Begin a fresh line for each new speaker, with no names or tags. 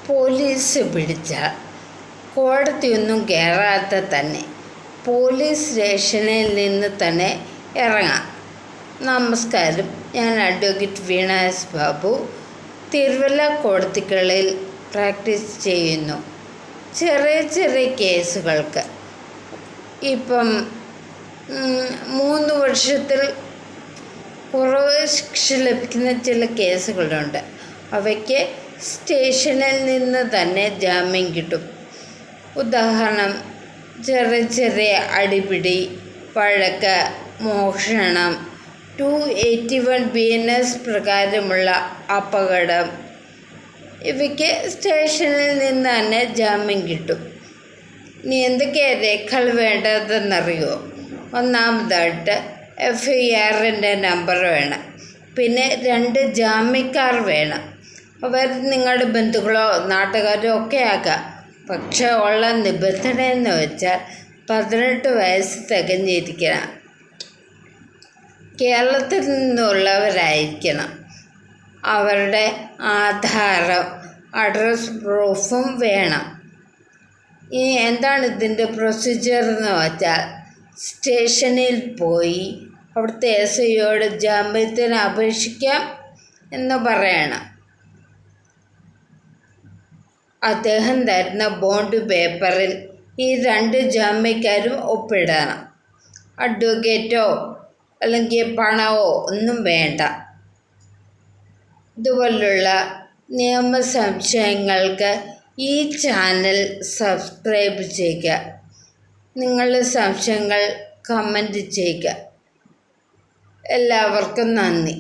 Police പിടിച്ചാൽ കോടതിയൊന്നും കയറാതെ തന്നെ പോലീസ് സ്റ്റേഷനിൽ നിന്ന് തന്നെ ഇറങ്ങാം. നമസ്കാരം, ഞാൻ അഡ്വക്കേറ്റ് വീണ എസ് ബാബു, തിരുവല്ല കോടതികളിൽ പ്രാക്ടീസ് ചെയ്യുന്നു. ചെറിയ ചെറിയ കേസുകൾക്ക് ഇപ്പം 3 വർഷത്തിൽ കുറവ് ശിക്ഷ ലഭിക്കുന്ന ചില കേസുകളുണ്ട്. അവയ്ക്ക് സ്റ്റേഷനിൽ നിന്ന് തന്നെ ജാമ്യം കിട്ടും. ഉദാഹരണം, ചെറിയ ചെറിയ അടിപിടി, വഴക്ക്, മോഷണം, 281 BNS പ്രകാരമുള്ള അപകടം, ഇവയ്ക്ക് സ്റ്റേഷനിൽ നിന്ന് തന്നെ ജാമ്യം കിട്ടും. ഇനി എന്തൊക്കെയാണ് രേഖകൾ വേണ്ടതെന്നറിയോ? ഒന്നാമതായിട്ട് FIRൻ്റെ നമ്പർ വേണം. പിന്നെ 2 ജാമ്യക്കാർ വേണം. അവർ നിങ്ങളുടെ ബന്ധുക്കളോ നാട്ടുകാരോ ഒക്കെ ആകാം. പക്ഷേ ഉള്ള നിബന്ധന എന്ന് വെച്ചാൽ 18 വയസ്സ് തികഞ്ഞിരിക്കണം, കേരളത്തിൽ നിന്നുള്ളവരായിരിക്കണം, അവരുടെ ആധാരം, അഡ്രസ് പ്രൂഫും വേണം. ഇനി എന്താണ് ഇതിൻ്റെ പ്രൊസീജിയർ എന്ന് വെച്ചാൽ, സ്റ്റേഷനിൽ പോയി അവിടുത്തെ SIയോട് ജാമ്യത്തിന് അപേക്ഷിക്കാം എന്ന് പറയണം. അദ്ദേഹം തരുന്ന ബോണ്ട് പേപ്പറിൽ ഈ 2 ജാമ്യക്കാരും ഒപ്പിടണം. അഡ്വക്കേറ്റോ അല്ലെങ്കിൽ പണമോ ഒന്നും വേണ്ട. ഇതുപോലുള്ള നിയമ സംശയങ്ങൾക്ക് ഈ ചാനൽ സബ്സ്ക്രൈബ് ചെയ്യുക. നിങ്ങളുടെ സംശയങ്ങൾ കമൻറ്റ് ചെയ്യുക. എല്ലാവർക്കും നന്ദി.